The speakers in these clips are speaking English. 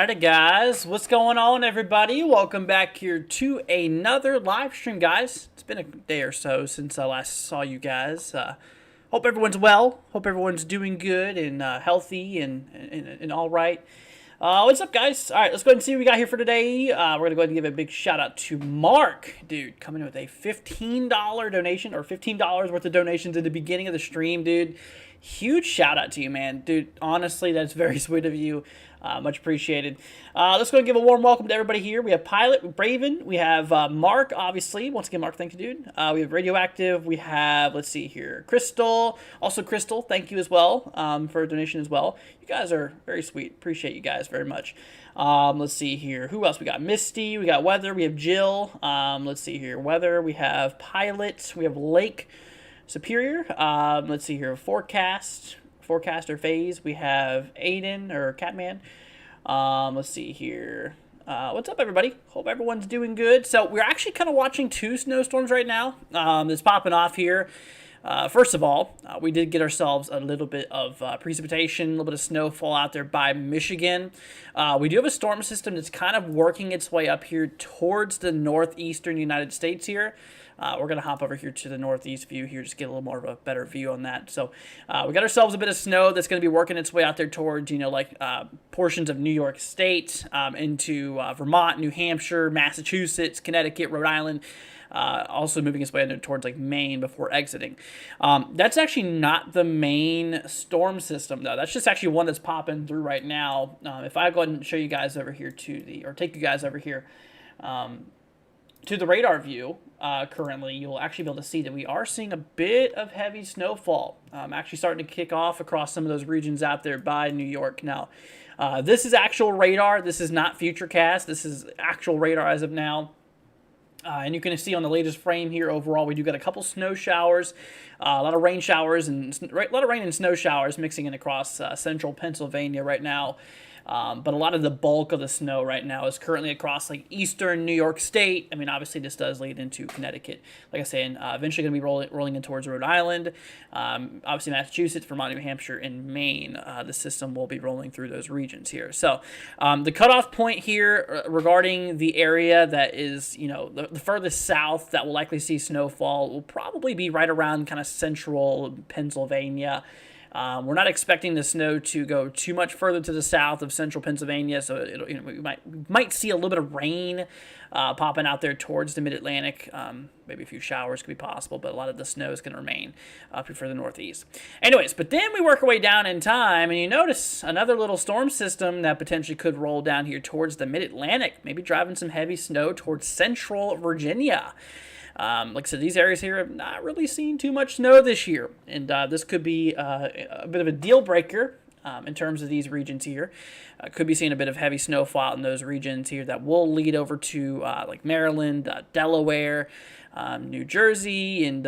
Alrighty guys, what's going on everybody? Welcome back here to another live stream, guys. It's been a day or so since I last saw you guys. Hope everyone's well. Hope everyone's doing good and healthy and all right. What's up, guys? All right, let's go ahead and see what we got here for today. We're going to go ahead and give a big shout out to Mark, dude, coming in with a $15 donation, or $15 worth of donations at the beginning of the stream, dude. Huge shout out to you, man. Dude, honestly, that's very sweet of you. Much appreciated. Let's go and give a warm welcome to everybody here. We have Pilot, Braven, we have Mark, obviously. Once again, Mark, thank you, dude. We have Radioactive, we have, let's see here, Crystal. Also, Crystal, thank you as well for a donation as well. You guys are very sweet. Appreciate you guys very much. Let's see here. Who else we got? Misty, we got Weather, we have Jill. Let's see here. Weather, we have Pilot, we have Lake Superior. Let's see here. Forecaster Phase, we have Aiden or Catman. Let's see here. What's up, everybody? Hope everyone's doing good. So we're actually kind of watching two snowstorms right now that's popping off here. First of all, we did get ourselves a little bit of precipitation, a little bit of snowfall out there by Michigan. We do have a storm system that's kind of working its way up here towards the northeastern United States here. We're going to hop over here to the northeast view here, just get a little more of a better view on that. So we got ourselves a bit of snow that's going to be working its way out there towards, you know, like portions of New York State, into Vermont, New Hampshire, Massachusetts, Connecticut, Rhode Island. Also moving its way towards like Maine before exiting. That's actually not the main storm system though. That's just actually one that's popping through right now. If I go ahead and show you guys over here take you guys over here to the radar view, currently you'll actually be able to see that we are seeing a bit of heavy snowfall. Actually starting to kick off across some of those regions out there by New York now. This is actual radar. This is not Futurecast. This is actual radar as of now. And you can see on the latest frame here, overall, we do get a couple snow showers, a lot of rain showers, and a lot of rain and snow showers mixing in across central Pennsylvania right now. But a lot of the bulk of the snow right now is currently across like eastern New York State. I mean, obviously this does lead into Connecticut. Like I said, eventually going to be rolling in towards Rhode Island. Obviously Massachusetts, Vermont, New Hampshire, and Maine. The system will be rolling through those regions here. So the cutoff point here regarding the area that is, you know, the furthest south that will likely see snowfall will probably be right around kind of central Pennsylvania. We're not expecting the snow to go too much further to the south of central Pennsylvania, so it'll, you know, we might see a little bit of rain popping out there towards the mid-Atlantic. Maybe a few showers could be possible, but a lot of the snow is going to remain up here for the northeast. Anyways, but then we work our way down in time, and you notice another little storm system that potentially could roll down here towards the mid-Atlantic, maybe driving some heavy snow towards central Virginia. Like I said, these areas here have not really seen too much snow this year, and this could be a bit of a deal breaker in terms of these regions here. Could be seeing a bit of heavy snowfall in those regions here that will lead over to like Maryland, Delaware, New Jersey, and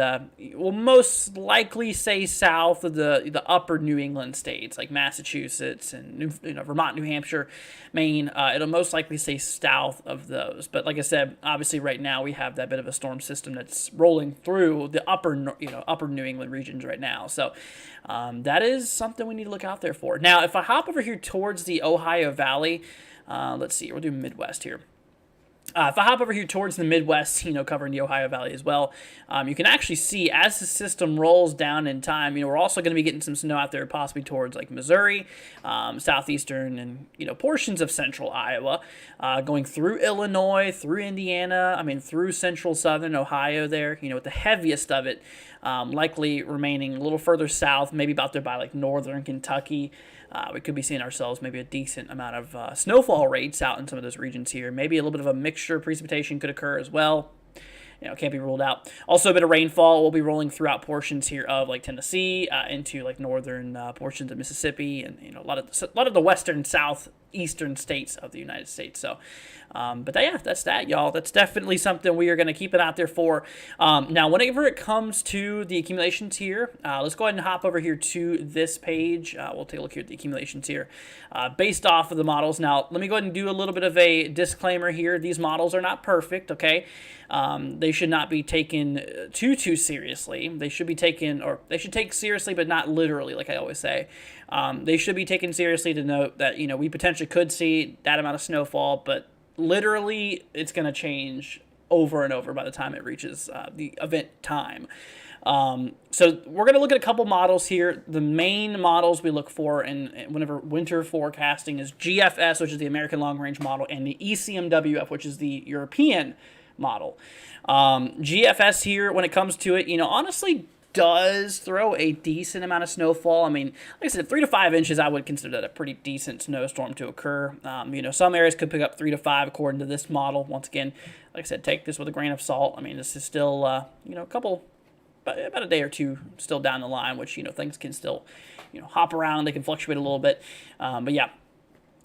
will most likely say south of the upper New England states like Massachusetts and Vermont, New Hampshire, Maine. It'll most likely say south of those. But like I said, obviously right now we have that bit of a storm system that's rolling through the upper New England regions right now. So that is something we need to look out there for. Now, if I hop over here towards the Ohio Valley, let's see, we'll do Midwest here. If I hop over here towards the Midwest, covering the Ohio Valley as well, you can actually see as the system rolls down in time, we're also going to be getting some snow out there, possibly towards like Missouri, southeastern, and, portions of central Iowa, going through Illinois, through Indiana, through central southern Ohio there, with the heaviest of it likely remaining a little further south, maybe about there by like northern Kentucky. We could be seeing ourselves maybe a decent amount of snowfall rates out in some of those regions here. Maybe a little bit of a mixture of precipitation could occur as well. Can't be ruled out. Also, a bit of rainfall will be rolling throughout portions here of like Tennessee into like northern portions of Mississippi, and a lot of the western, southeastern states of the United States. So, but yeah, that's that, y'all. That's definitely something we are going to keep it out there for. Now, whenever it comes to the accumulations here, let's go ahead and hop over here to this page. We'll take a look here at the accumulations here, based off of the models. Now, let me go ahead and do a little bit of a disclaimer here. These models are not perfect, okay? They should not be taken too seriously. They should be taken, or they should take seriously, but not literally, like I always say. They should be taken seriously to note that, we potentially could see that amount of snowfall, but literally it's going to change over and over by the time it reaches the event time. So we're going to look at a couple models here. The main models we look for whenever winter forecasting is GFS, which is the American Long Range Model, and the ECMWF, which is the European model. GFS here, when it comes to it, honestly does throw a decent amount of snowfall. Like I said, 3 to 5 inches, I would consider that a pretty decent snowstorm to occur. Some areas could pick up 3 to 5 according to this model. Once again, like I said, take this with a grain of salt. This is still, about a day or two still down the line, which, things can still, hop around. They can fluctuate a little bit. But yeah,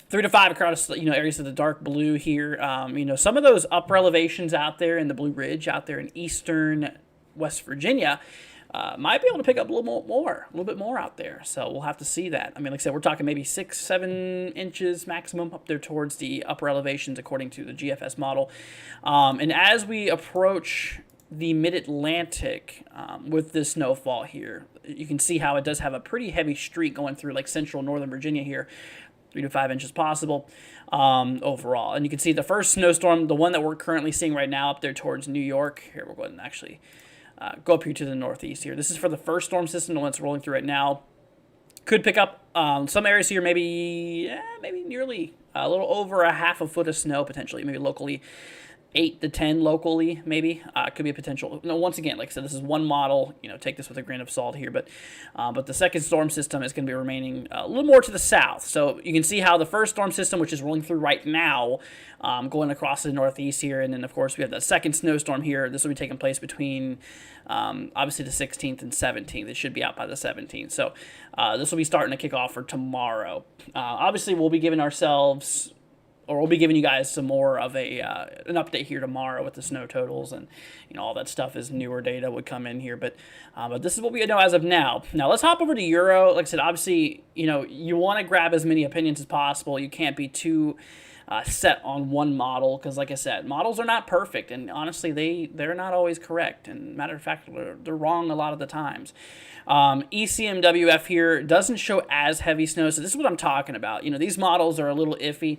3 to 5 across, areas of the dark blue here. Some of those upper elevations out there in the Blue Ridge, out there in eastern West Virginia, might be able to pick up a little bit more out there. So we'll have to see that. Like I said, we're talking maybe 6-7 inches maximum up there towards the upper elevations, according to the GFS model. And as we approach the mid-Atlantic with this snowfall here, you can see how it does have a pretty heavy streak going through like central northern Virginia here. 3 to 5 inches possible overall. And you can see the first snowstorm, the one that we're currently seeing right now up there towards New York. Here, we'll go ahead and actually go up here to the northeast here. This is for the first storm system, the one that's rolling through right now. Could pick up some areas here, maybe nearly a little over a half a foot of snow potentially, maybe locally. 8 to 10 locally, maybe. Could be a potential. Once again, like I said, this is one model. Take this with a grain of salt here. But the second storm system is going to be remaining a little more to the south. So you can see how the first storm system, which is rolling through right now, going across the northeast here. And then, of course, we have that second snowstorm here. This will be taking place between, obviously, the 16th and 17th. It should be out by the 17th. So this will be starting to kick off for tomorrow. Obviously, we'll be giving ourselves... or we'll be giving you guys some more of an update here tomorrow with the snow totals and all that stuff as newer data would come in here. But this is what we know as of now. Now let's hop over to Euro. Like I said, obviously you want to grab as many opinions as possible. You can't be too set on one model because, like I said, models are not perfect, and honestly they're not always correct. And matter of fact, they're wrong a lot of the times. ECMWF here doesn't show as heavy snow, so this is what I'm talking about. These models are a little iffy.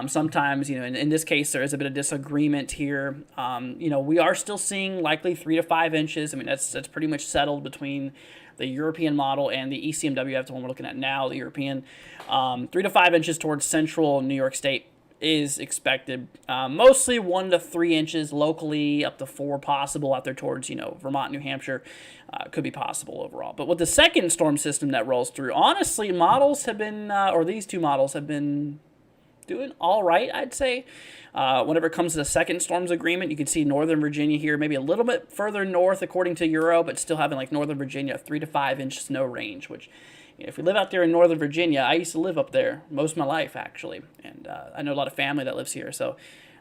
Sometimes, in this case, there is a bit of disagreement here. We are still seeing likely 3 to 5 inches. That's pretty much settled between the European model and the ECMWF, the one we're looking at now, the European. 3 to 5 inches towards central New York State is expected. Mostly 1 to 3 inches locally, up to 4 possible out there towards, Vermont, New Hampshire. Could be possible overall. But with the second storm system that rolls through, honestly, models have been, or these two models have been doing all right, I'd say. Whenever it comes to the second storms agreement, you can see Northern Virginia here, maybe a little bit further north according to Euro, but still having like Northern Virginia 3 to 5 inch snow range, which if you live out there in Northern Virginia, I used to live up there most of my life, actually. And I know a lot of family that lives here. So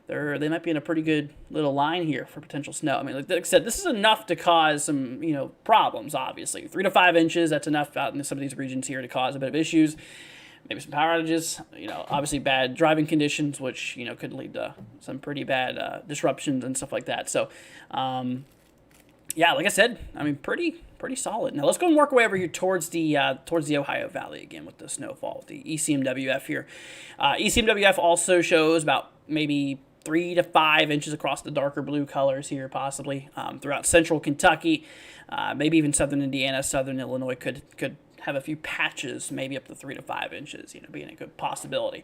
they might be in a pretty good little line here for potential snow. I mean, like I said, this is enough to cause some, problems, obviously. 3 to 5 inches, that's enough out in some of these regions here to cause a bit of issues. Maybe some power outages, obviously bad driving conditions, which, could lead to some pretty bad disruptions and stuff like that. So, yeah, like I said, I mean, pretty solid. Now let's go and work our way over here towards the Ohio Valley again with the snowfall, with the ECMWF here. ECMWF also shows about maybe 3 to 5 inches across the darker blue colors here, possibly throughout central Kentucky, maybe even southern Indiana, southern Illinois could have a few patches, maybe up to 3 to 5 inches, being a good possibility.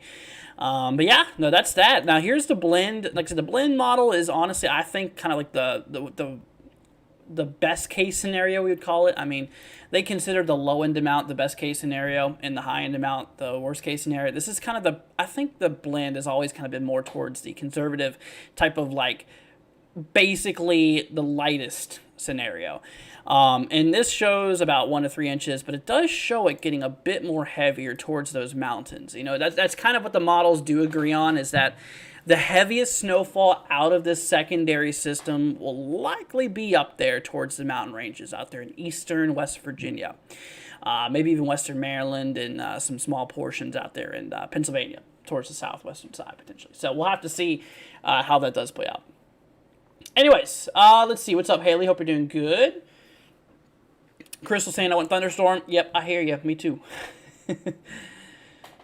But yeah, no, that's that. Now here's the blend. Like I said, the blend model is honestly, I think, kind of like the best case scenario, we would call it. I mean, they consider the low end amount the best case scenario and the high end amount the worst case scenario. This is kind of I think the blend has always kind of been more towards the conservative type of, like, basically the lightest scenario. And this shows about 1 to 3 inches, but it does show it getting a bit more heavier towards those mountains. That's kind of what the models do agree on, is that the heaviest snowfall out of this secondary system will likely be up there towards the mountain ranges out there in eastern West Virginia, maybe even western Maryland, and some small portions out there in Pennsylvania towards the southwestern side potentially. So we'll have to see how that does play out. Anyways, let's see. What's up, Haley? Hope you're doing good. Crystal saying I want thunderstorm. Yep, I hear you. Me too.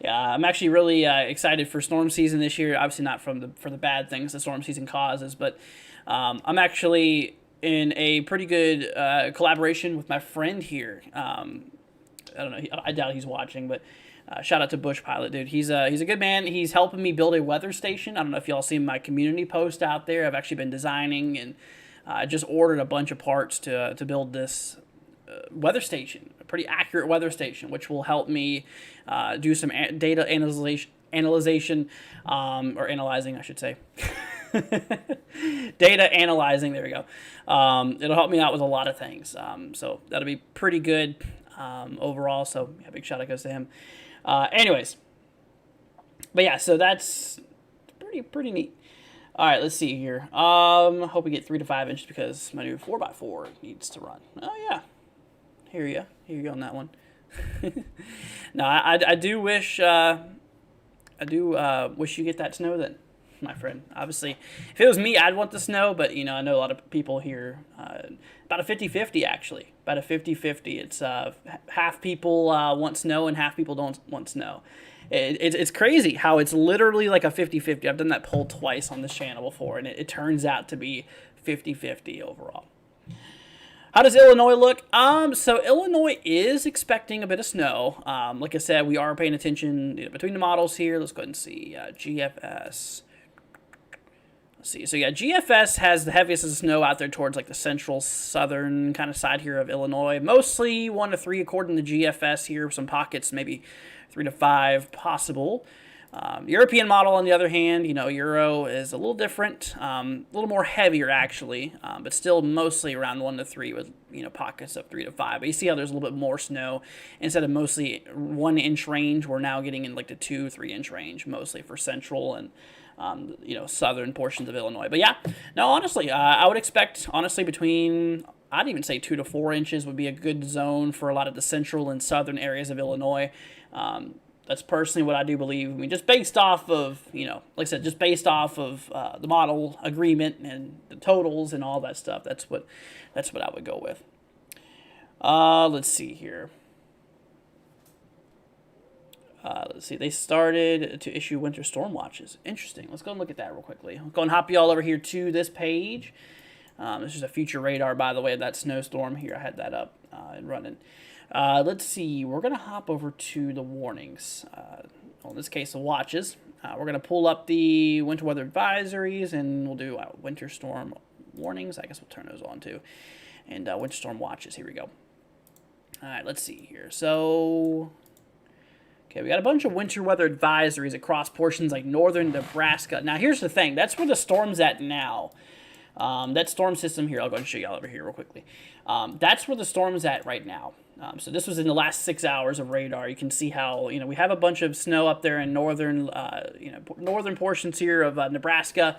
Yeah, I'm actually really excited for storm season this year. Obviously not for the bad things the storm season causes, but I'm actually in a pretty good collaboration with my friend here. I don't know. I doubt he's watching, but shout out to Bush Pilot, dude. He's a good man. He's helping me build a weather station. I don't know if y'all seen my community post out there. I've actually been designing, and I just ordered a bunch of parts to build this weather station, a pretty accurate weather station, which will help me do some data analyzation, or analyzing, I should say. Data analyzing, there we go. It'll help me out with a lot of things. So that'll be pretty good overall. So yeah, big shout out goes to him. Anyways, but yeah, so that's pretty neat. All right, let's see here. Hope we get 3 to 5 inches because my new 4x4 needs to run. Oh yeah. Hear you on that one. No, I do wish wish you get that snow then, my friend. Obviously, if it was me, I'd want the snow, but I know a lot of people here, about a 50-50 actually. About a 50-50. It's half people want snow and half people don't want snow. It's crazy how it's literally like a 50-50. I've done that poll twice on this channel before, and it turns out to be 50-50 overall. How does Illinois look? So Illinois is expecting a bit of snow. Like I said, we are paying attention between the models here. Let's go ahead and see GFS. Let's see. So yeah, GFS has the heaviest of snow out there towards like the central southern kind of side here of Illinois. Mostly 1 to 3 according to GFS here. Some pockets, maybe 3 to 5 possible. European model, on the other hand, Euro is a little different, a little more heavier actually, but still mostly around 1 to 3 with, pockets of 3 to 5. But you see how there's a little bit more snow. Instead of mostly 1 inch range, we're now getting in like the 2-3 inch range, mostly for central and, southern portions of Illinois. But yeah, no, honestly, I would expect, honestly, between, I'd even say 2 to 4 inches would be a good zone for a lot of the central and southern areas of Illinois. That's personally what I do believe. I mean, just based off of, like I said, just based off of the model agreement and the totals and all that stuff. That's what I would go with. Let's see here. Let's see. They started to issue winter storm watches. Interesting. Let's go and look at that real quickly. I'll go and hop you all over here to this page. This is a future radar, by the way, of that snowstorm here. I had that up and running. Let's see, we're going to hop over to the warnings, in this case, the watches. We're going to pull up the winter weather advisories, and we'll do winter storm warnings. I guess we'll turn those on, too. And winter storm watches, here we go. All right, let's see here. So, okay, we got a bunch of winter weather advisories across portions like northern Nebraska. Now, here's the thing. That's where the storm's at now. That storm system here, I'll go and show you all over here real quickly. That's where the storm's at right now. So this was in the last 6 hours of radar. You can see how, we have a bunch of snow up there in northern, northern portions here of Nebraska,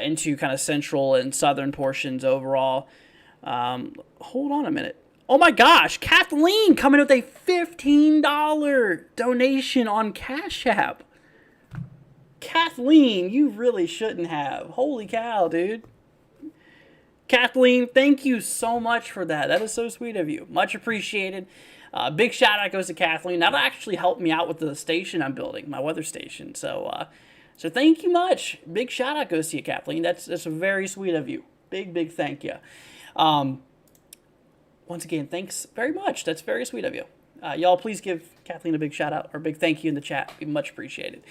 into kind of central and southern portions overall. Hold on a minute. Oh my gosh, Kathleen coming with a $15 donation on Cashapp. Kathleen, you really shouldn't have. Holy cow, dude. Kathleen, thank you so much for that. That is so sweet of you. Much appreciated. Big shout out goes to Kathleen. That'll actually help me out with the station I'm building, my weather station. So thank you much. Big shout out goes to you, Kathleen. That's very sweet of you. Big thank you. Once again, thanks very much. That's very sweet of you. Y'all, please give Kathleen a big shout out or a big thank you in the chat. Be much appreciated.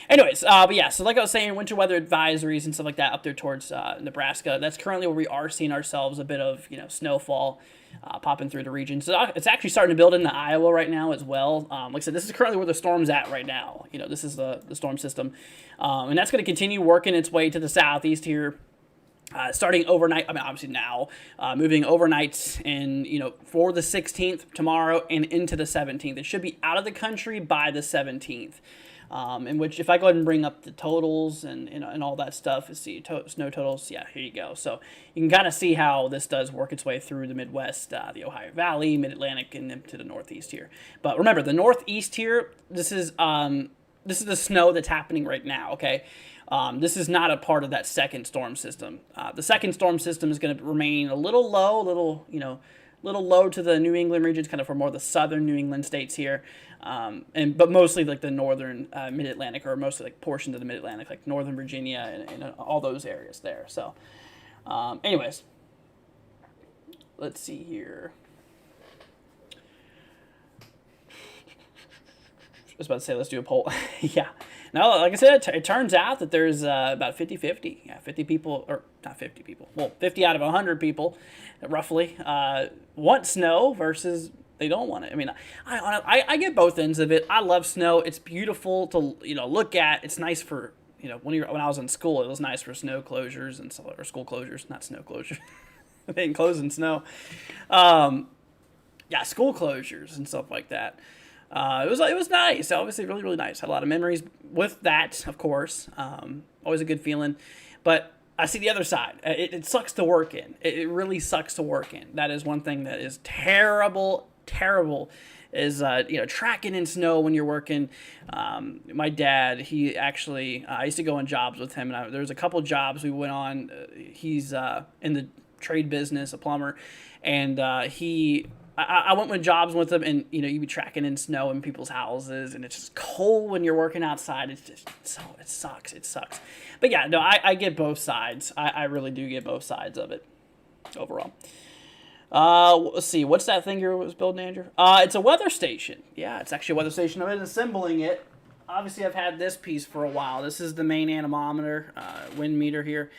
Anyways, but yeah, so like I was saying, winter weather advisories and stuff like that up there towards Nebraska. That's currently where we are seeing ourselves a bit of snowfall popping through the region. So it's actually starting to build into Iowa right now as well. Like I said, this is currently where the storm's at right now. This is the storm system, and that's going to continue working its way to the southeast here. Starting overnight, obviously now, moving overnight and, for the 16th tomorrow and into the 17th. It should be out of the country by the 17th, in which if I go ahead and bring up the totals and all that stuff, see snow totals, yeah, here you go. So you can kind of see how this does work its way through the Midwest, the Ohio Valley, Mid-Atlantic, and into the Northeast here. But remember, the Northeast here, this is the snow that's happening right now, okay? This is not a part of that second storm system. The second storm system is going to remain a little low, little low to the New England regions, kind of for more of the southern New England states here, but mostly like the northern Mid-Atlantic, or mostly like portions of the Mid-Atlantic, like Northern Virginia and all those areas there. So, anyways, let's see here. I was about to say, let's do a poll. Yeah. No, like I said, it turns out that there's about 50-50. Yeah, 50 people, or not 50 people. Well, 50 out of 100 people, roughly, want snow versus they don't want it. I mean, I get both ends of it. I love snow. It's beautiful to look at. It's nice for when I was in school, it was nice for snow closures and stuff, or school closures, not snow closures. They didn't close in snow. Yeah, school closures and stuff like that. It was nice. Obviously, really, really nice. Had a lot of memories with that, of course. Always a good feeling. But I see the other side. It sucks to work in. It really sucks to work in. That is one thing that is terrible, is, tracking in snow when you're working. My dad, he actually, I used to go on jobs with him. And there was a couple jobs we went on. He's in the trade business, a plumber. And I went with jobs with them, and you'd be tracking in snow in people's houses, and it's just cold when you're working outside. It's just it sucks. But yeah, no, I get both sides. I really do get both sides of it overall. Let's see, what's that thing you was building, Andrew? It's a weather station. Yeah, it's actually a weather station. I've been assembling it. Obviously, I've had this piece for a while. This is the main anemometer, wind meter here.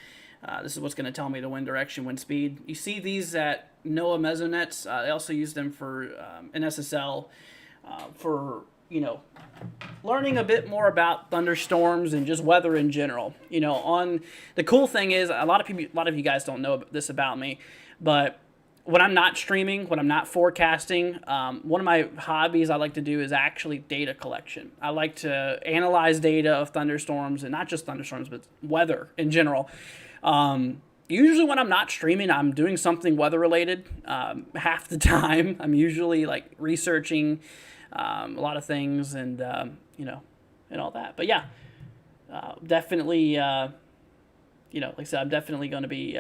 This is what's going to tell me the wind direction, wind speed. You see these at NOAA Mesonets. They also use them for an SSL for, learning a bit more about thunderstorms and just weather in general. The cool thing is, a lot of you guys don't know this about me, but when I'm not streaming, when I'm not forecasting, one of my hobbies I like to do is actually data collection. I like to analyze data of thunderstorms, and not just thunderstorms, but weather in general. Usually when I'm not streaming, I'm doing something weather related. Half the time, I'm usually like researching a lot of things and and all that. But yeah, definitely, like I said, I'm definitely going to be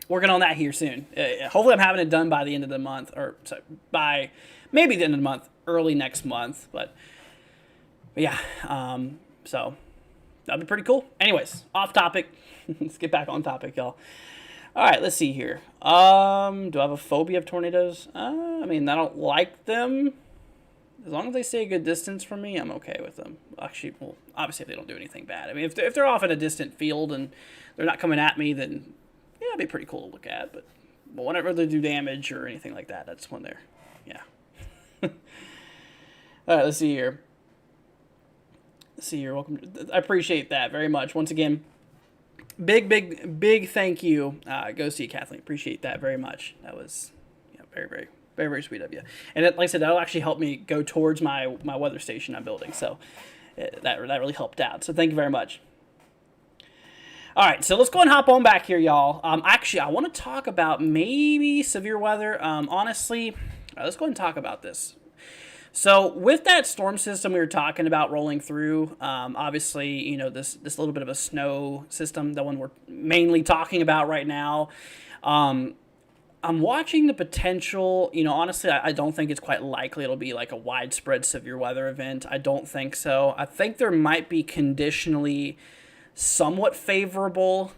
working on that here soon. Hopefully, I'm having it done by the end of the month, or sorry, by maybe the end of the month, early next month. But yeah, so that'd be pretty cool. Anyways, off topic. Let's get back on topic, y'all. All right, let's see here. Do I have a phobia of tornadoes? I don't like them. As long as they stay a good distance from me, I'm okay with them. Actually, well, obviously, if they don't do anything bad. I mean, if they're off in a distant field and they're not coming at me, then yeah, it'd be pretty cool to look at. But whenever they do damage or anything like that, that's when they're, yeah. All right, let's see here. Welcome. I appreciate that very much. Once again, big thank you goes to you, Kathleen. Appreciate that very much. That was very, very Very, very sweet of you. And like I said, that'll actually help me go towards my weather station I'm building. So that really helped out. So thank you very much. All right, so let's go and hop on back here, y'all. Actually, I want to talk about maybe severe weather. Honestly, let's go ahead and talk about this. So with that storm system we were talking about rolling through, obviously, you know, this little bit of a snow system, the one we're mainly talking about right now. I'm watching the potential, you know, honestly, I don't think it's quite likely it'll be like a widespread severe weather event. I don't think so. I think there might be conditionally somewhat favorable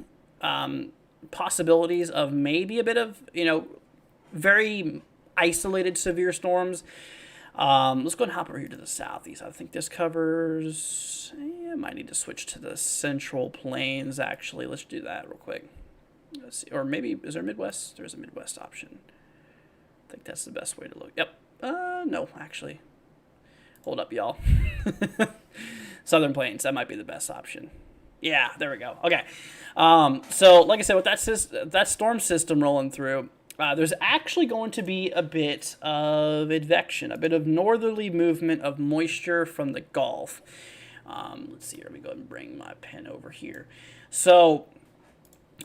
possibilities of maybe a bit of, you know, very isolated severe storms. Let's go and hop over here to the southeast. I think this covers, I might need to switch to the central plains, actually. Let's do that real quick. Let's see. Or maybe, is there a Midwest? There's a Midwest option. I think that's the best way to look. Yep. No, actually. Hold up, y'all. Southern Plains, that might be the best option. Yeah, there we go. Okay. So, like I said, with that storm system rolling through, there's actually going to be a bit of advection, a bit of northerly movement of moisture from the Gulf. Let's see here. Let me go ahead and bring my pen over here. So,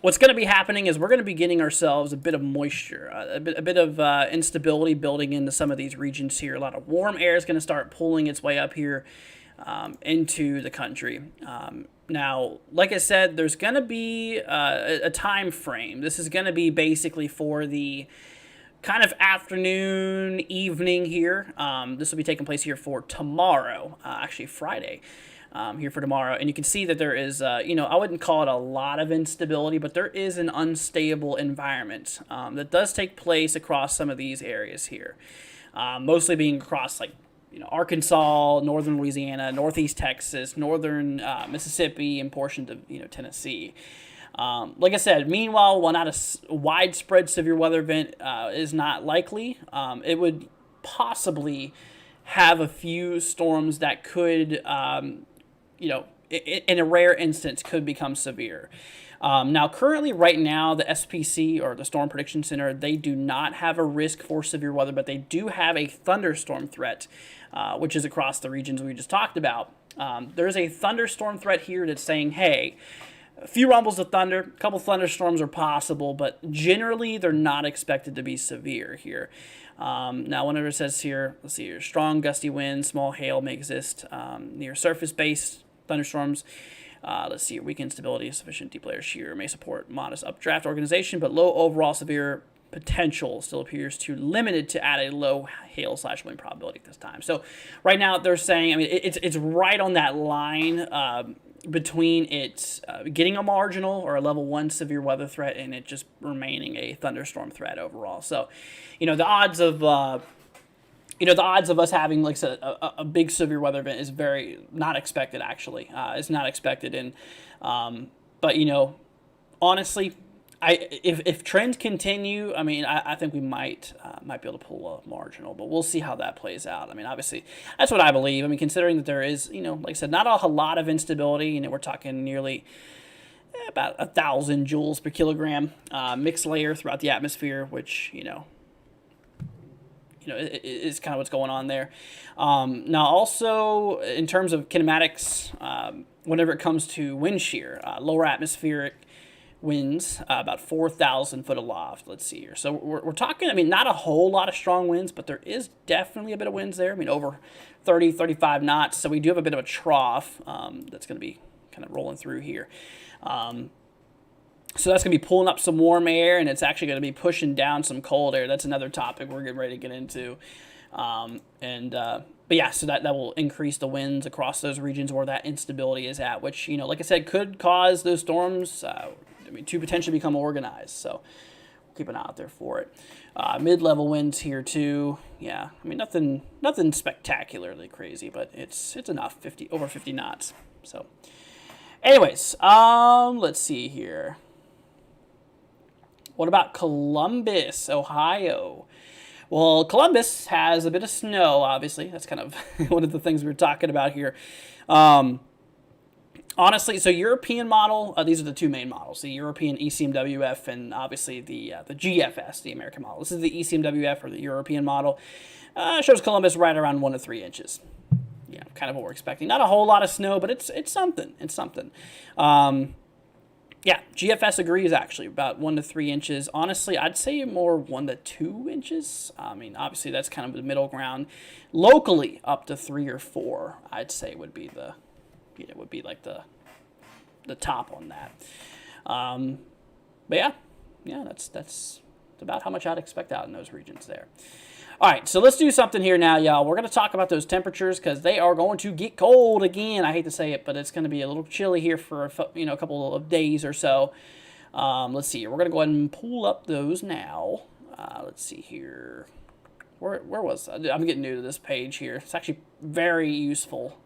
what's going to be happening is we're going to be getting ourselves a bit of moisture, a bit of instability building into some of these regions here. A lot of warm air is going to start pulling its way up here into the country. Now, like I said, there's going to be a time frame. This is going to be basically for the kind of afternoon, evening here. This will be taking place here for tomorrow, actually Friday, here for tomorrow. And you can see that there is, you know, I wouldn't call it a lot of instability, but there is an unstable environment that does take place across some of these areas here. Mostly being across, like, you know, Arkansas, northern Louisiana, northeast Texas, northern Mississippi, and portions of, you know, Tennessee. Like I said, meanwhile, while not a widespread severe weather event is not likely, it would possibly have a few storms that could, you know, in a rare instance, could become severe. Now, currently, right now, the SPC, or the Storm Prediction Center, they do not have a risk for severe weather, but they do have a thunderstorm threat, which is across the regions we just talked about. There's a thunderstorm threat here that's saying, hey, a few rumbles of thunder, a couple thunderstorms are possible, but generally they're not expected to be severe here. Now, whenever it says here, let's see here, strong gusty winds, small hail may exist near surface-based thunderstorms. Let's see, weak instability, sufficient deep layer shear may support modest updraft organization, but low overall severe potential still appears too limited to add a low hail/wind probability at this time. So right now they're saying, I mean, it's right on that line between it getting a marginal or a level 1 severe weather threat and it just remaining a thunderstorm threat overall. So, you know, the odds of us having, like I said, a big severe weather event is very not expected, actually. It's not expected. And, but, you know, honestly, if trends continue, I mean, I think we might be able to pull a marginal, but we'll see how that plays out. I mean, obviously, that's what I believe. I mean, considering that there is, you know, like I said, not a lot of instability. You know, we're talking nearly about 1,000 joules per kilogram mixed layer throughout the atmosphere, which, you know, is kind of what's going on there. Now, also, in terms of kinematics, whenever it comes to wind shear, lower atmospheric winds, about 4,000 foot aloft. Let's see here. So we're talking, I mean, not a whole lot of strong winds, but there is definitely a bit of winds there. I mean, over 30, 35 knots. So we do have a bit of a trough that's going to be kind of rolling through here. So that's going to be pulling up some warm air, and it's actually going to be pushing down some cold air. That's another topic we're getting ready to get into. But yeah, so that will increase the winds across those regions where that instability is at, which, you know, like I said, could cause those storms to potentially become organized. So keep an eye out there for it. Mid-level winds here too. Yeah, I mean, nothing spectacularly crazy, but it's enough, over 50 knots. So anyways, let's see here. What about Columbus, Ohio? Well, Columbus has a bit of snow, obviously. That's kind of one of the things we were talking about here. Honestly, so European model, these are the two main models, the European ECMWF and obviously the GFS, the American model. This is the ECMWF or the European model. Shows Columbus right around 1 to 3 inches. Yeah, kind of what we're expecting. Not a whole lot of snow, but it's something. It's something. Yeah, GFS agrees actually, about 1 to 3 inches. Honestly, I'd say more 1 to 2 inches. I mean, obviously that's kind of the middle ground. Locally, up to 3 or 4, I'd say would be the, would be like the top on that. But yeah, that's about how much I'd expect out in those regions there. All right, so let's do something here now, y'all. We're going to talk about those temperatures because they are going to get cold again. I hate to say it, but it's going to be a little chilly here for a couple of days or so. Let's see here. We're going to go ahead and pull up those now. Let's see here. Where was I? I'm getting new to this page here. It's actually very useful.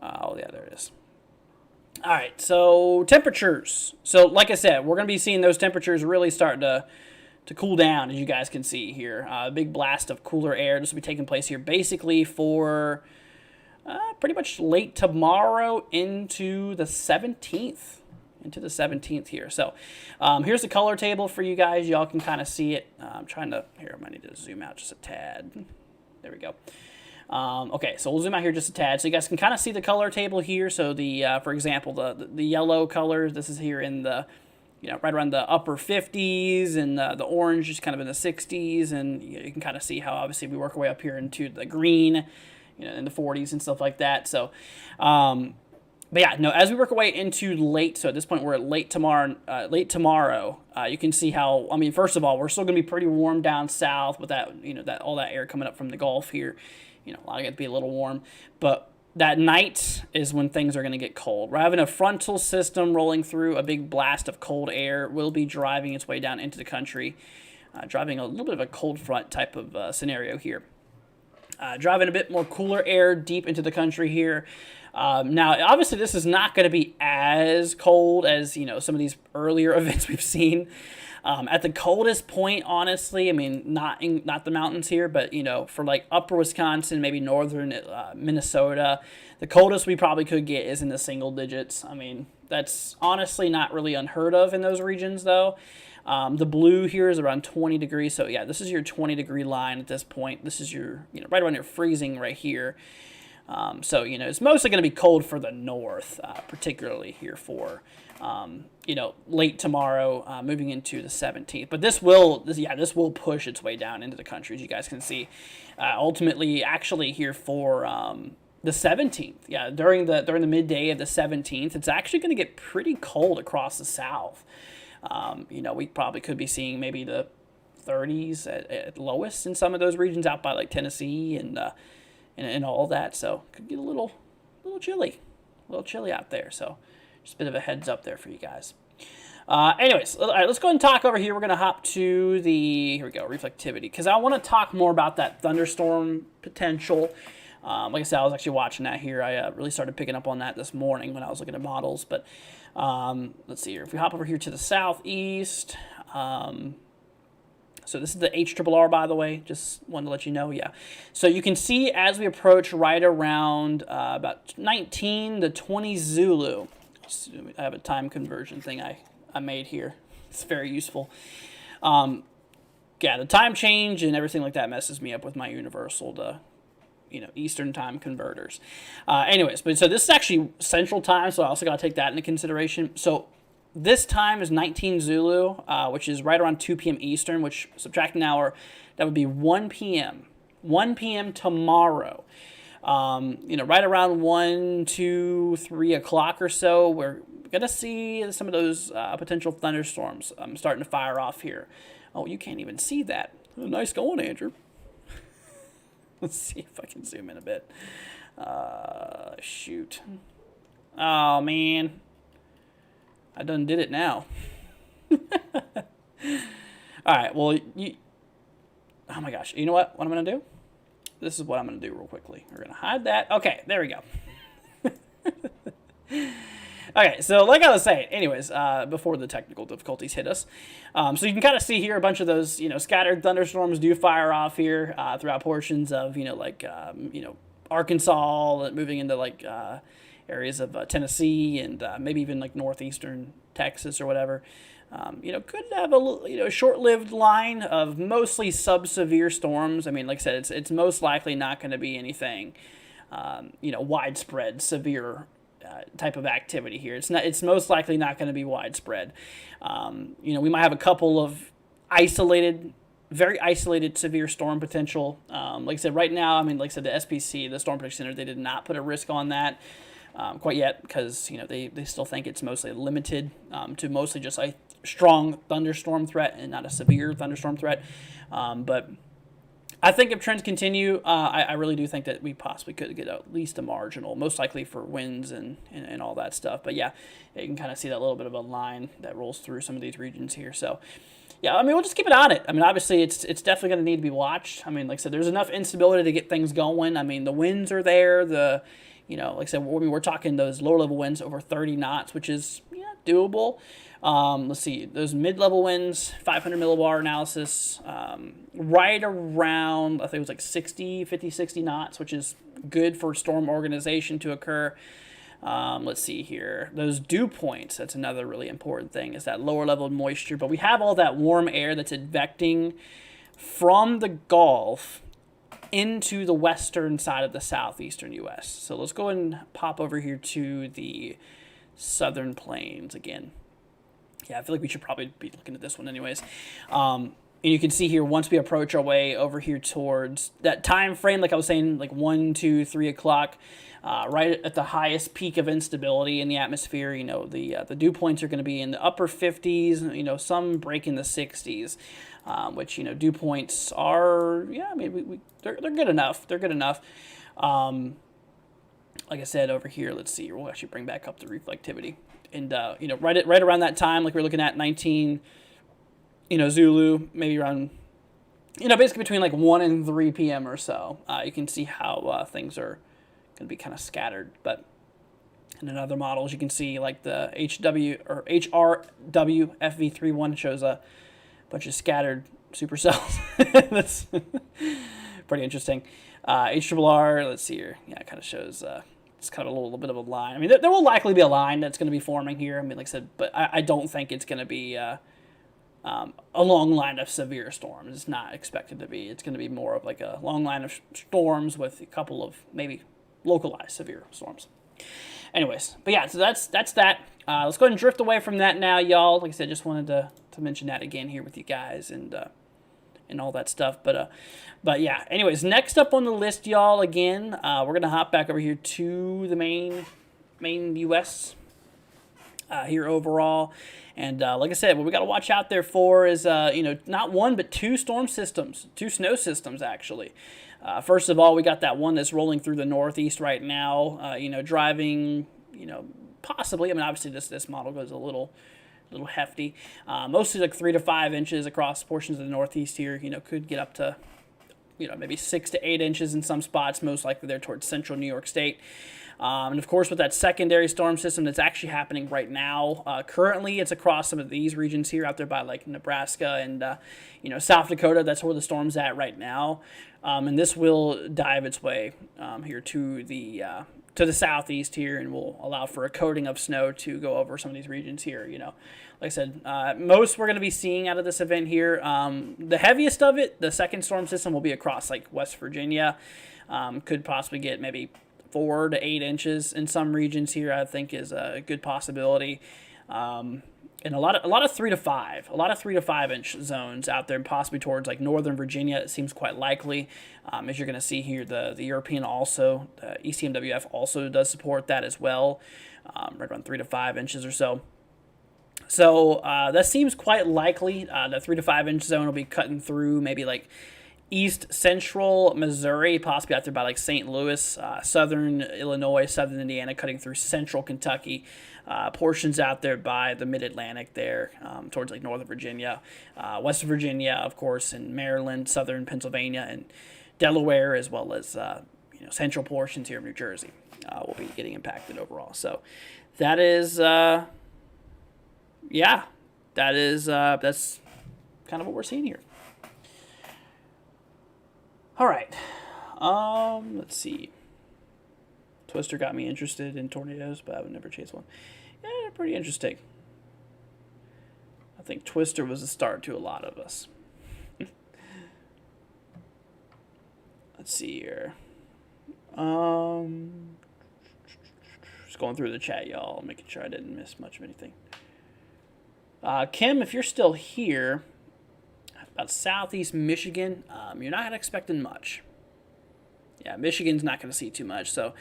Oh, yeah, there it is. All right, so temperatures. So like I said, we're going to be seeing those temperatures really start to cool down, as you guys can see here. A big blast of cooler air. This will be taking place here basically for pretty much late tomorrow into the 17th. Here. So here's the color table for you guys. Y'all can kind of see it. I'm trying to, here, I might need to zoom out just a tad. There we go. Okay, so we'll zoom out here just a tad, so you guys can kind of see the color table here. So the, for example, the yellow colors, this is here in the, right around the upper 50s, and the orange is kind of in the 60s, and you can kind of see how obviously we work our way up here into the green, in the 40s and stuff like that. So, but yeah, no, as we work our way into late, so at this point we're at late tomorrow, you can see how, I mean, first of all, we're still going to be pretty warm down south with that, that all that air coming up from the Gulf here. A lot of it to be a little warm, but that night is when things are going to get cold. We're having a frontal system rolling through. A big blast of cold air will be driving its way down into the country, driving a little bit of a cold front type of scenario here. Driving a bit more cooler air deep into the country here. Now, obviously, this is not going to be as cold as, some of these earlier events we've seen. At the coldest point, honestly, I mean, not the mountains here, but, for like upper Wisconsin, maybe northern Minnesota, the coldest we probably could get is in the single digits. I mean, that's honestly not really unheard of in those regions, though. The blue here is around 20 degrees, so yeah, this is your 20-degree line at this point. This is your, right around your freezing right here. So, it's mostly going to be cold for the north, particularly here for, late tomorrow, moving into the 17th. But this will push its way down into the country, as you guys can see. Ultimately, actually here for the 17th, yeah, during the midday of the 17th, it's actually going to get pretty cold across the south. We probably could be seeing maybe the 30s at lowest in some of those regions out by like Tennessee and all that. So could get a little chilly out there. So just a bit of a heads up there for you guys. Anyways, all right, let's go ahead and talk over here. We're going to hop to here we go, reflectivity, because I want to talk more about that thunderstorm potential. Like I said, I was actually watching that here. I really started picking up on that this morning when I was looking at models. But let's see here. If we hop over here to the southeast, so this is the HRRR, by the way. Just wanted to let you know, yeah. So you can see as we approach right around about 19 to 20 Zulu. I have a time conversion thing I made here. It's very useful. Yeah, the time change and everything like that messes me up with my universal to Eastern time converters. Anyways, but so this is actually Central Time, so I also got to take that into consideration. So this time is 19 Zulu, which is right around 2 p.m. Eastern, which, subtracting an hour, that would be 1 p.m. 1 p.m. tomorrow. Right around 1, 2, 3 o'clock or so, we're going to see some of those potential thunderstorms starting to fire off here. Oh, you can't even see that. Nice going, Andrew. Let's see if I can zoom in a bit. Shoot. Oh, man. I done did it now. All right, well, oh my gosh. You know what? What I'm going to do? This is what I'm going to do real quickly. We're going to hide that. Okay, there we go. Okay, so like I was saying, anyways, before the technical difficulties hit us, so you can kind of see here a bunch of those, scattered thunderstorms do fire off here throughout portions of, Arkansas, moving into areas of Tennessee and maybe even like northeastern Texas or whatever. Could have a short-lived line of mostly sub-severe storms. I mean, like I said, it's most likely not going to be anything, widespread, severe type of activity here. It's most likely not going to be widespread. We might have a couple of very isolated severe storm potential. Like I said, right now, I mean, like I said, the SPC, the Storm Prediction Center, they did not put a risk on that quite yet because, they still think it's mostly limited to mostly just a strong thunderstorm threat and not a severe thunderstorm threat. But I think if trends continue, I really do think that we possibly could get at least a marginal, most likely for winds and all that stuff. But yeah, you can kind of see that little bit of a line that rolls through some of these regions here. So yeah, I mean, we'll just keep it on it. I mean, obviously, it's definitely going to need to be watched. I mean, like I said, there's enough instability to get things going. I mean, the winds are there. Like I said, we're talking those lower level winds over 30 knots, which is doable. Let's see, those mid-level winds, 500 millibar analysis, right around, I think it was like 60 knots, which is good for storm organization to occur. Let's see here, those dew points, that's another really important thing, is that lower level moisture. But we have all that warm air that's advecting from the Gulf into the western side of the southeastern U.S. So let's go and pop over here to the southern plains again. Yeah, I feel like we should probably be looking at this one anyways. And you can see here, once we approach our way over here towards that time frame, like I was saying, like 1, 2, 3 o'clock, right at the highest peak of instability in the atmosphere, the dew points are going to be in the upper 50s, some break in the 60s, which, dew points are, they're good enough. They're good enough. Like I said, over here, let's see, we'll actually bring back up the reflectivity. And, right around that time, like we're looking at 19, Zulu, maybe around, basically between like 1 and 3 p.m. or so, you can see how things are going to be kind of scattered. But in other models, you can see like the HRW FV31 shows a bunch of scattered supercells. That's pretty interesting. HRRR, let's see here. Yeah, it kind of shows... it's kind of a little bit of a line. I mean, there will likely be a line that's going to be forming here. I mean, like I said, but I don't think it's going to be a long line of severe storms. It's not expected to be. It's going to be more of like a long line of storms with a couple of maybe localized severe storms. Anyways, but yeah, so that's that. Let's go ahead and drift away from that now, y'all. Like I said, just wanted to mention that again here with you guys and all that stuff. But yeah, anyways, next up on the list, y'all, again, we're going to hop back over here to the main U.S. Here overall. And like I said, what we got to watch out there for is, not one, but two storm systems, two snow systems, actually. First of all, we got that one that's rolling through the northeast right now, driving, possibly, I mean, obviously this model goes a little hefty, mostly like 3 to 5 inches across portions of the northeast here. Could get up to maybe 6 to 8 inches in some spots, most likely there towards central New York State. And of course, with that secondary storm system that's actually happening right now, currently it's across some of these regions here out there by like Nebraska and South Dakota. That's where the storm's at right now, and this will dive its way here to the southeast here, and will allow for a coating of snow to go over some of these regions here. Like I said, most we're going to be seeing out of this event here. The heaviest of it, the second storm system, will be across like West Virginia. Could possibly get maybe 4 to 8 inches in some regions here. I think is a good possibility. And a lot of 3 to 5 inch zones out there, possibly towards like northern Virginia. It seems quite likely, as you're going to see here. The European also, the ECMWF also does support that as well, right around 3 to 5 inches or so. So that seems quite likely. The 3 to 5 inch zone will be cutting through maybe like east central Missouri, possibly out there by like St. Louis, southern Illinois, southern Indiana, cutting through central Kentucky, portions out there by the mid-Atlantic there, towards like northern Virginia, west Virginia, of course, and Maryland, southern Pennsylvania, and Delaware, as well as central portions here of New Jersey will be getting impacted overall. So that is, that's kind of what we're seeing here. All right, let's see. Twister got me interested in tornadoes, but I would never chase one. Yeah, they're pretty interesting. I think Twister was a start to a lot of us. Let's see here. Just going through the chat, y'all, making sure I didn't miss much of anything. Kim, if you're still here, about southeast Michigan, you're not expecting much. Yeah, Michigan's not going to see too much. So,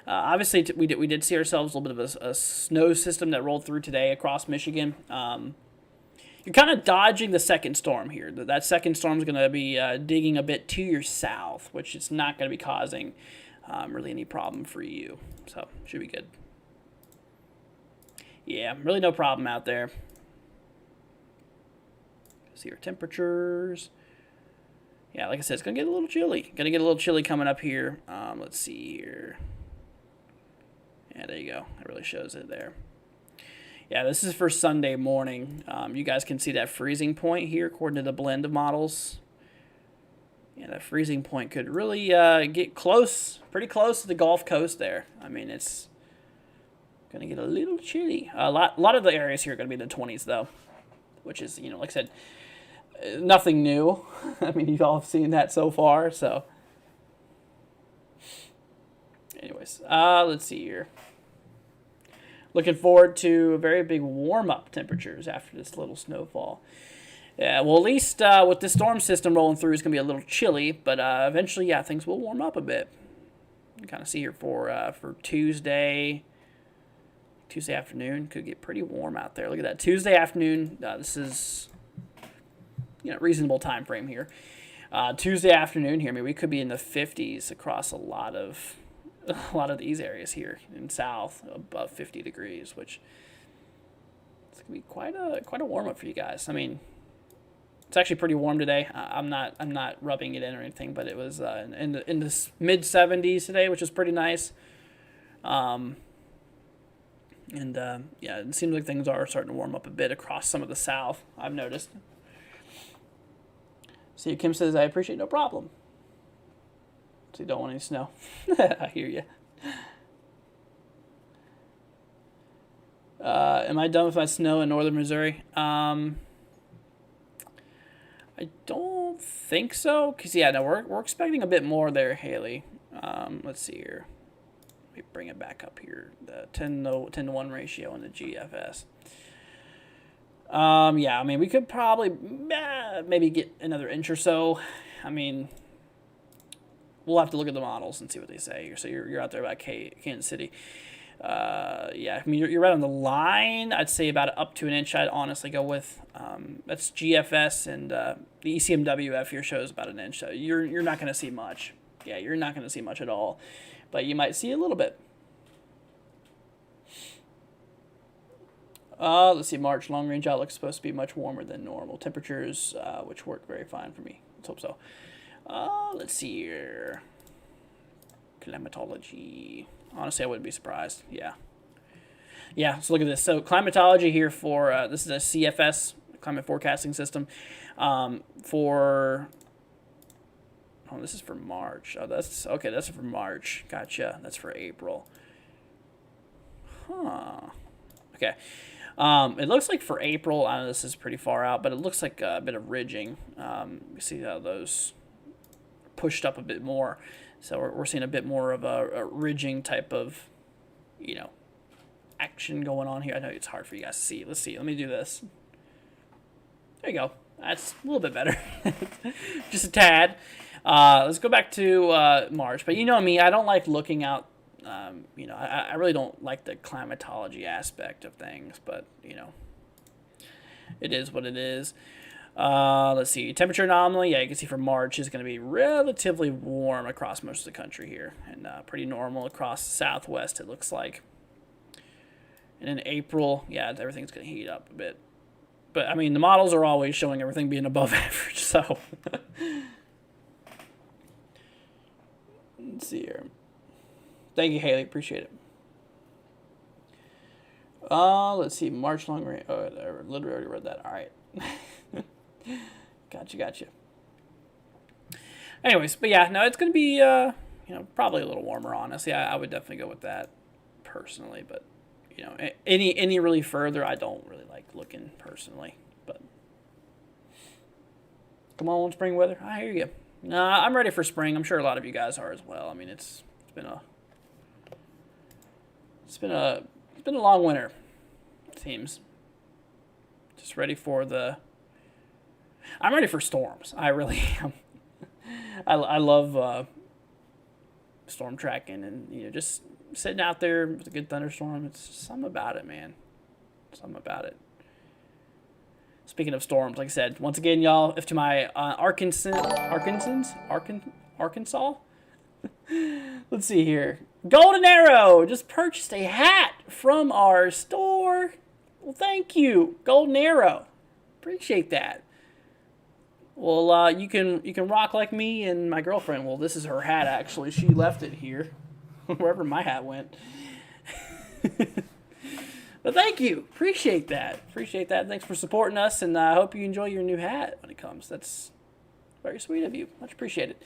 obviously, we did see ourselves a little bit of a snow system that rolled through today across Michigan. You're kind of dodging the second storm here. That second storm is going to be digging a bit to your south, which is not going to be causing really any problem for you. So, should be good. Yeah, really no problem out there. See your temperatures. Yeah, like I said, it's going to get a little chilly. Going to get a little chilly coming up here. Let's see here. Yeah, there you go. It really shows it there. Yeah, this is for Sunday morning. You guys can see that freezing point here according to the blend of models. Yeah, that freezing point could really get close, pretty close to the Gulf Coast there. I mean, it's going to get a little chilly. A lot of the areas here are going to be in the 20s, though, which is, you know, like I said, nothing new. I mean, you all have seen that so far, so. Anyways, let's see here. Looking forward to very big warm-up temperatures after this little snowfall. Yeah, well, at least with the storm system rolling through, it's going to be a little chilly, but eventually, yeah, things will warm up a bit. You kind of see here for Tuesday afternoon, could get pretty warm out there. Look at that, Tuesday afternoon. This is, you know, reasonable time frame here. Tuesday afternoon here, I mean, we could be in the 50s across a lot of these areas here in south, above 50 degrees, which it's gonna be quite a warm up for you guys. I mean, it's actually pretty warm today. I'm not rubbing it in or anything, but it was in the mid 70s today, which is pretty nice. Yeah, it seems like things are starting to warm up a bit across some of the south, I've noticed. See, Kim says, I appreciate, no problem. So you don't want any snow. I hear you. Am I done with my snow in northern Missouri? I don't think so. Because, yeah, no, we're expecting a bit more there, Haley. Let's see here. Let me bring it back up here. The 10 to 1 ratio in the GFS. Yeah, I mean, we could probably maybe get another inch or so. I mean, we'll have to look at the models and see what they say. So you're out there about Kansas City. Yeah, I mean, you're right on the line. I'd say about up to an inch I'd honestly go with. That's GFS, and the ECMWF here shows about an inch. So you're not going to see much. Yeah, you're not going to see much at all. But you might see a little bit. Let's see, March long range outlook is supposed to be much warmer than normal temperatures, which work very fine for me. Let's hope so. Let's see here. Climatology. Honestly, I wouldn't be surprised. Yeah. Yeah, so look at this. So climatology here for, this is a CFS, climate forecasting system, for, oh, this is for March. Oh, that's, okay, that's for March. Gotcha. That's for April. Huh. Okay. It looks like for April, I know this is pretty far out, but it looks like a bit of ridging. You see how those pushed up a bit more. So we're seeing a bit more of a ridging type of, you know, action going on here. I know it's hard for you guys to see. Let's see. Let me do this. There you go. That's a little bit better. Just a tad. Let's go back to March. But you know me, I don't like looking out. You know, I really don't like the climatology aspect of things, but, you know, it is what it is. Let's see, temperature anomaly, yeah, you can see for March is going to be relatively warm across most of the country here, and pretty normal across the southwest, it looks like. And in April, yeah, everything's going to heat up a bit. But, I mean, the models are always showing everything being above average, so. Let's see here. Thank you, Haley. Appreciate it. Let's see. March long range. Oh, I literally already read that. All right. Gotcha. Anyways, but yeah, no, it's gonna be probably a little warmer, honestly. I would definitely go with that personally, but any really further, I don't really like looking personally. But come on, spring weather. I hear you. Nah, I'm ready for spring. I'm sure a lot of you guys are as well. I mean, it's been a long winter. It seems. Just ready for I'm ready for storms. I really am. I love storm tracking and just sitting out there with a good thunderstorm. It's something about it, man. Something about it. Speaking of storms, like I said, once again, y'all, if to my Arkansas, let's see here. Golden Arrow just purchased a hat from our store. Well, thank you, Golden Arrow. Appreciate that. Well, you can rock like me and my girlfriend. Well, this is her hat, actually. She left it here, wherever my hat went. But thank you. Appreciate that. Thanks for supporting us, and I hope you enjoy your new hat when it comes. That's very sweet of you. Much appreciated.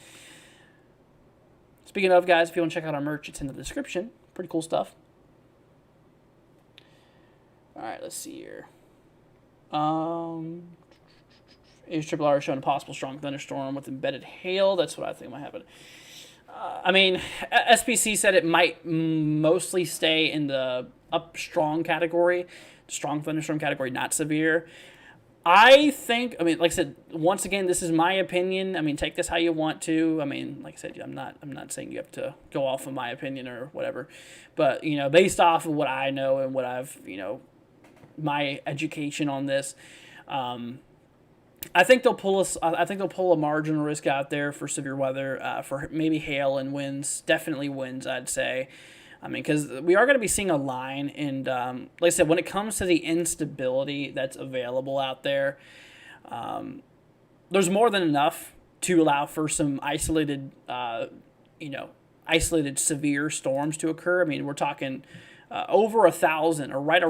Speaking of, guys, if you want to check out our merch, it's in the description. Pretty cool stuff. All right, let's see here. Is Triple R showing a possible strong thunderstorm with embedded hail? That's what I think might happen. SPC said it might mostly stay in the up strong category, strong thunderstorm category, not severe. I think, like I said, once again, this is my opinion. Take this how you want to. Like I said, I'm not saying you have to go off of my opinion or whatever, but based off of what I know and what I've, my education on this, I think they'll pull a marginal risk out there for severe weather, for maybe hail and winds. Definitely winds, I'd say. Because we are going to be seeing a line, and like I said, when it comes to the instability that's available out there, there's more than enough to allow for some isolated severe storms to occur. We're talking over 1,000, or right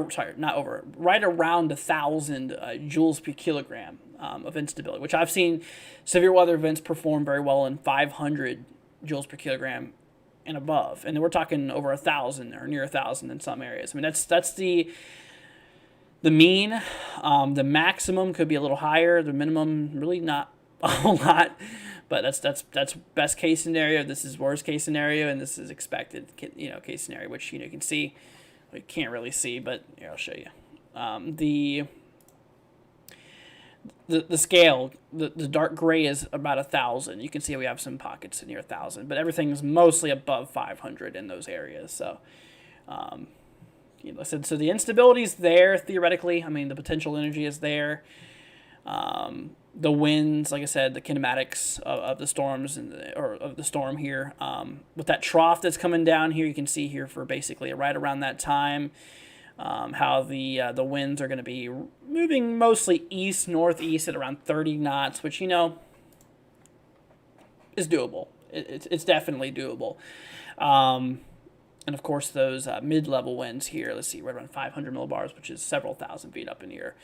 around 1,000 joules per kilogram of instability, which I've seen severe weather events perform very well in 500 joules per kilogram and above, and then we're talking over 1,000 or near 1,000 in some areas. that's the mean. The maximum could be a little higher. The minimum really not a whole lot, but that's best case scenario. This is worst case scenario, and this is expected case scenario, which you can see. We can't really see, but here I'll show you. The scale, the dark gray is about 1,000. You can see we have some pockets near 1,000, but everything is mostly above 500 in those areas. So, so the instability is there theoretically. The potential energy is there. The winds, like I said, the kinematics of the storms or of the storm here, with that trough that's coming down here, you can see here for basically right around that time. How the winds are going to be moving mostly east-northeast at around 30 knots, which, is doable. It's definitely doable. And, of course, those mid-level winds here, let's see, right around 500 millibars, which is several thousand feet up in the air.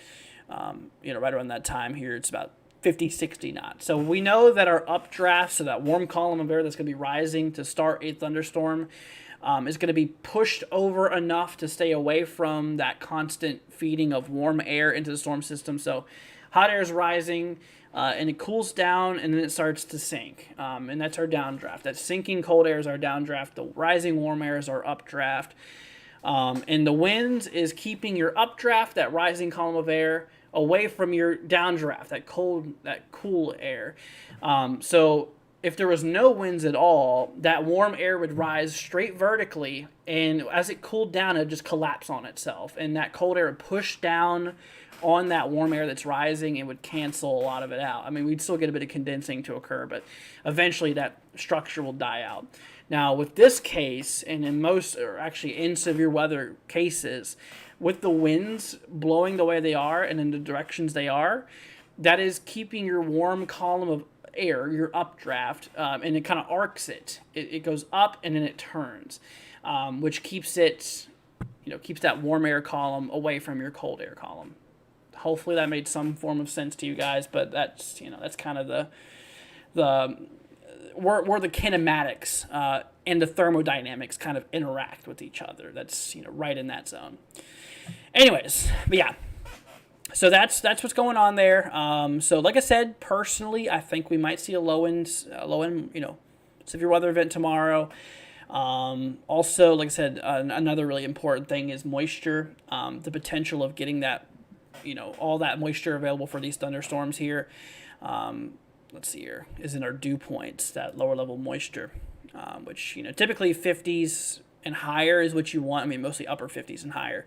Right around that time here, it's about 50, 60 knots. So we know that our updraft, so that warm column of air that's going to be rising to start a thunderstorm, is going to be pushed over enough to stay away from that constant feeding of warm air into the storm system. So hot air is rising, and it cools down, and then it starts to sink. And that's our downdraft. That sinking cold air is our downdraft. The rising warm air is our updraft. And the winds is keeping your updraft, that rising column of air, away from your downdraft, that cool air. So if there was no winds at all, that warm air would rise straight vertically, and as it cooled down, it would just collapse on itself, and that cold air would push down on that warm air that's rising and would cancel a lot of it out. We'd still get a bit of condensing to occur, but eventually that structure will die out. Now, with this case, and in severe weather cases, with the winds blowing the way they are and in the directions they are, that is keeping your warm column of air, your updraft, and it kind of arcs it. It goes up and then it turns, which keeps that warm air column away from your cold air column. Hopefully that made some form of sense to you guys, but that's kind of where the kinematics and the thermodynamics kind of interact with each other. That's, right in that zone. Anyways, but yeah. So that's what's going on there. So like I said, personally, I think we might see a low end, severe weather event tomorrow. Also, like I said, another really important thing is moisture. The potential of getting that, all that moisture available for these thunderstorms here. Let's see here, is in our dew points, that lower level moisture, which, typically 50s and higher is what you want. I mean, mostly upper 50s and higher.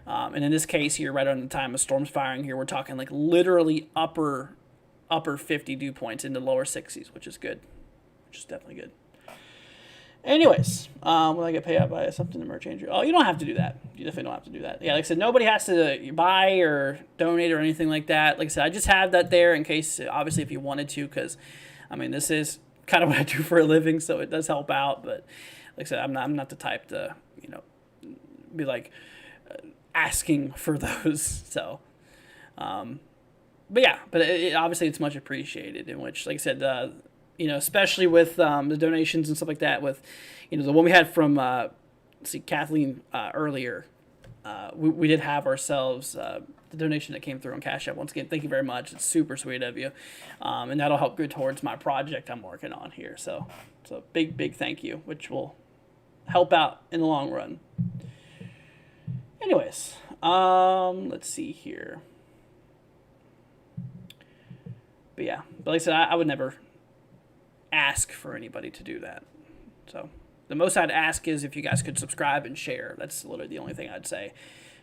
And in this case here, right on the time of storms firing here, we're talking like literally upper 50 dew points into lower 60s, which is good, which is definitely good. Anyways, will I get paid out by something in merch changer? Oh, you don't have to do that. You definitely don't have to do that. Yeah, like I said, nobody has to buy or donate or anything like that. Like I said, I just have that there in case, obviously, if you wanted to, because, I mean, this is kind of what I do for a living, so it does help out. But like I said, I'm not the type to, be like asking for those. So, but yeah, but obviously it's much appreciated. In which, like I said, especially with the donations and stuff like that. With, the one we had from Kathleen earlier, we did have ourselves the donation that came through on Cashapp. Once again, thank you very much. It's super sweet of you, and that'll help go towards my project I'm working on here. So big thank you, which will help out in the long run. Anyways, let's see here. But yeah, but like I said, I would never ask for anybody to do that. So the most I'd ask is if you guys could subscribe and share. That's literally the only thing I'd say,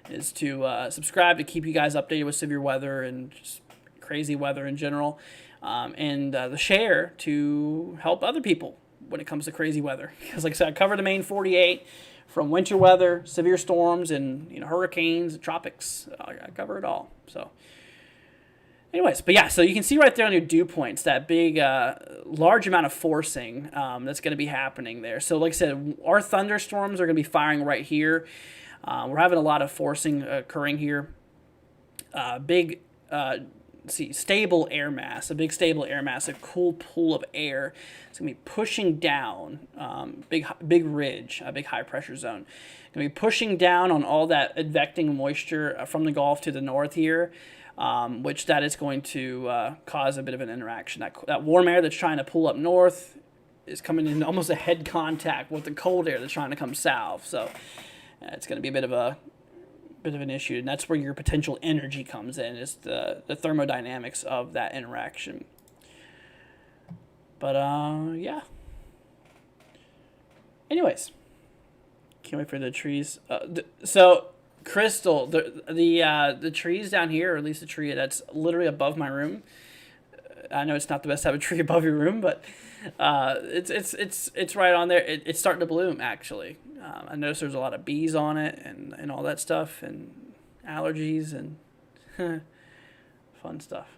is to subscribe to keep you guys updated with severe weather and just crazy weather in general, and the share to help other people when it comes to crazy weather. Because like I said, I cover the main 48 from winter weather, severe storms, and hurricanes, tropics. I cover it all. So anyways, but yeah, so you can see right there on your dew points that big, large amount of forcing that's going to be happening there. So like I said, our thunderstorms are going to be firing right here. We're having a lot of forcing occurring here. Stable air mass, a big stable air mass, a cool pool of air. It's going to be pushing down, big ridge, a big high pressure zone. Going to be pushing down on all that advecting moisture from the Gulf to the north here. Which that is going to cause a bit of an interaction. That warm air that's trying to pull up north is coming in almost a head contact with the cold air that's trying to come south. So it's going to be a bit of an issue, and that's where your potential energy comes in, is the thermodynamics of that interaction. But yeah. Anyways, can't wait for the trees. So Crystal, the trees down here, or at least the tree that's literally above my room. I know it's not the best to have a tree above your room, but it's right on there. It's starting to bloom, actually. I noticed there's a lot of bees on it and all that stuff, and allergies and fun stuff.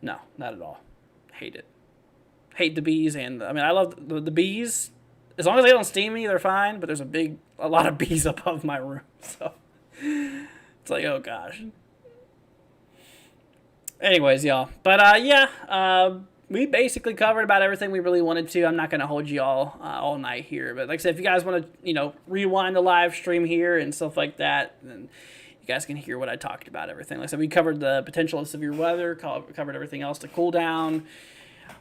No, not at all. Hate it. Hate the bees, and I mean, I love the bees. As long as they don't sting me, they're fine. But there's a lot of bees above my room, so it's like, oh gosh. Anyways, y'all. But yeah, we basically covered about everything we really wanted to. I'm not gonna hold you all night here, but like I said, if you guys want to, rewind the live stream here and stuff like that, then you guys can hear what I talked about. Everything. Like I said, we covered the potential of severe weather, covered everything else to cool down.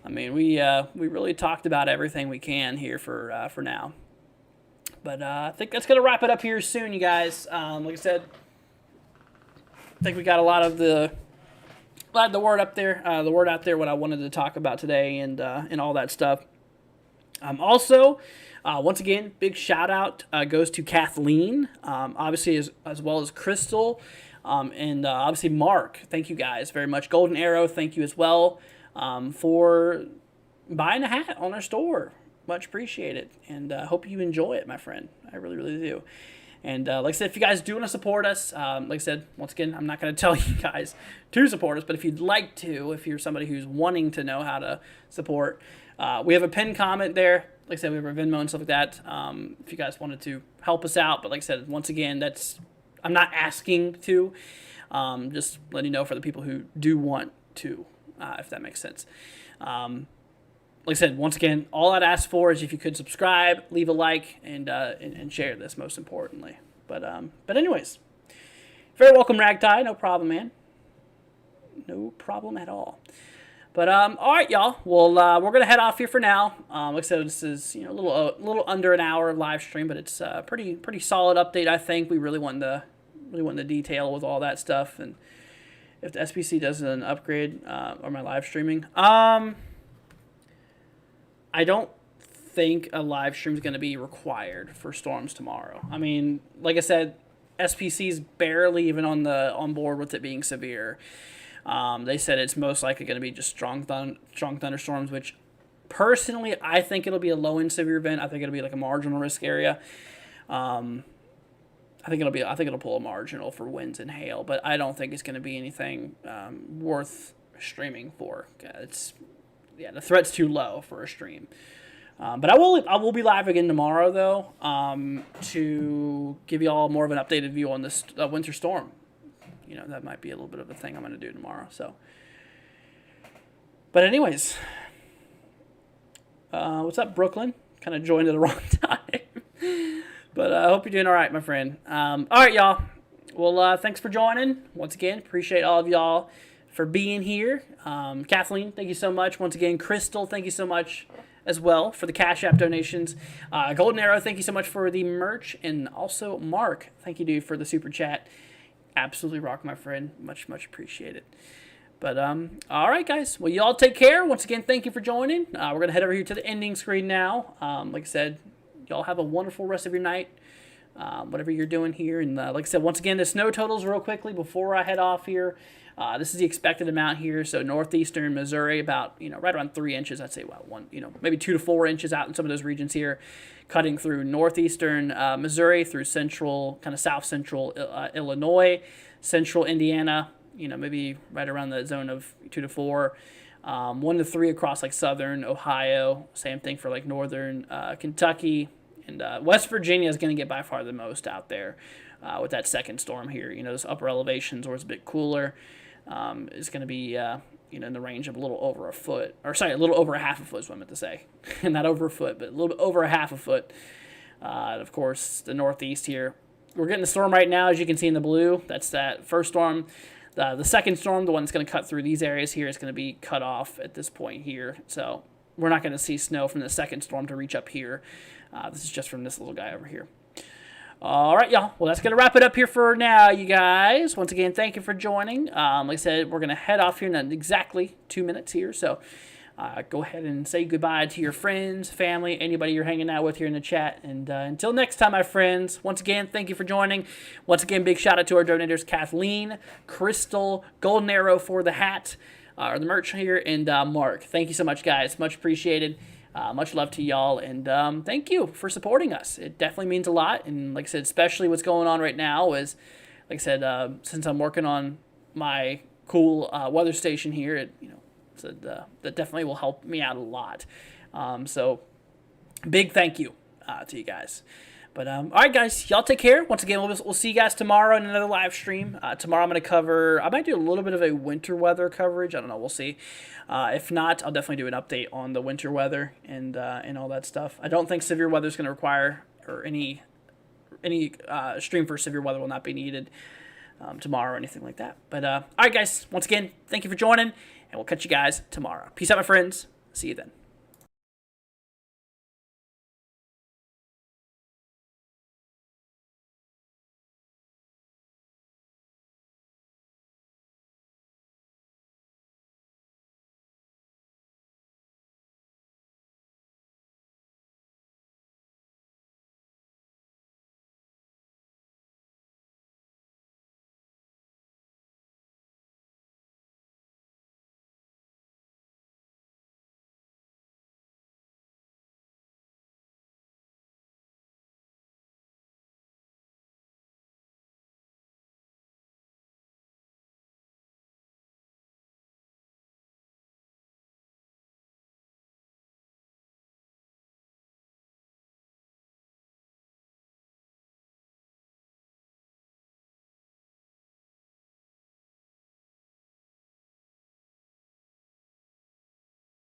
I mean, we really talked about everything we can here for now. But I think that's going to wrap it up here soon, you guys. Like I said, I think we got a lot of the word out there, what I wanted to talk about today, and all that stuff. Also, once again, big shout out goes to Kathleen, obviously as well as Crystal, and obviously Mark. Thank you guys very much. Golden Arrow, thank you as well. For buying a hat on our store. Much appreciated. And I hope you enjoy it, my friend. I really, really do. And like I said, if you guys do want to support us, like I said, once again, I'm not going to tell you guys to support us, but if you'd like to, if you're somebody who's wanting to know how to support, we have a pinned comment there. Like I said, we have our Venmo and stuff like that. If you guys wanted to help us out. But like I said, once again, I'm not asking to. Just letting you know for the people who do want to if that makes sense. Like I said, once again, all I'd ask for is if you could subscribe, leave a like, and share this, most importantly. But anyways, very welcome, Ragtide. No problem, man. No problem at all. But all right, y'all. Well, we're gonna head off here for now. Like I said, this is a little under an hour live stream, but it's a pretty solid update. I think we really want to detail with all that stuff, and if the SPC does an upgrade or my live streaming, I don't think a live stream is going to be required for storms tomorrow. I mean, like I said, SPC's barely even on board with it being severe. They said it's most likely going to be just strong thunderstorms, which personally I think it'll be a low end severe event. I think it'll be like a marginal risk area. I think it'll pull a marginal for winds and hail, but I don't think it's going to be anything worth streaming for. The threat's too low for a stream. But I will be live again tomorrow though, to give you all more of an updated view on this winter storm. That might be a little bit of a thing I'm going to do tomorrow. So, but anyways, what's up, Brooklyn? Kind of joined at the wrong time. But I hope you're doing all right, my friend. All right, y'all. Well, thanks for joining. Once again, appreciate all of y'all for being here. Kathleen, thank you so much. Once again, Crystal, thank you so much as well for the Cashapp donations. Golden Arrow, thank you so much for the merch. And also, Mark, thank you, dude, for the super chat. Absolutely rock, my friend. Much, much appreciated. But, all right, guys. Well, y'all take care. Once again, thank you for joining. We're going to head over here to the ending screen now. Like I said, y'all have a wonderful rest of your night, whatever you're doing here. And like I said, once again, the snow totals real quickly before I head off here. This is the expected amount here. So northeastern Missouri, about, right around 3 inches. I'd say about maybe 2 to 4 inches out in some of those regions here, cutting through northeastern Missouri through central, kind of south central Illinois, central Indiana, maybe right around the zone of 2 to 4. 1 to 3 across like southern Ohio. Same thing for like northern Kentucky. And West Virginia is going to get by far the most out there with that second storm here. Those upper elevations where it's a bit cooler is going to be, in the range of a little over a foot. Or sorry, a little over a half a foot is what I meant to say. Not over a foot, but a little bit over a half a foot. And of course, the northeast here. We're getting the storm right now, as you can see in the blue. That's that first storm. The second storm, the one that's going to cut through these areas here, is going to be cut off at this point here. So we're not going to see snow from the second storm to reach up here. This is just from this little guy over here. All right, y'all. Well, that's going to wrap it up here for now, you guys. Once again, thank you for joining. Like I said, we're going to head off here in exactly 2 minutes here. So go ahead and say goodbye to your friends, family, anybody you're hanging out with here in the chat. And until next time, my friends, once again, thank you for joining. Once again, big shout out to our donators, Kathleen, Crystal, Golden Arrow for the hat, or the merch here, and Mark. Thank you so much, guys. Much appreciated. Much love to y'all, and thank you for supporting us. It definitely means a lot, and like I said, especially what's going on right now is, like I said, since I'm working on my cool weather station here, that definitely will help me out a lot. So, big thank you to you guys. But, all right, guys, y'all take care. Once again, we'll see you guys tomorrow in another live stream. Tomorrow I'm going to I might do a little bit of a winter weather coverage. I don't know. We'll see. If not, I'll definitely do an update on the winter weather and all that stuff. I don't think severe weather is going to require, or any stream for severe weather will not be needed tomorrow or anything like that. But, all right, guys, once again, thank you for joining, and we'll catch you guys tomorrow. Peace out, my friends. See you then.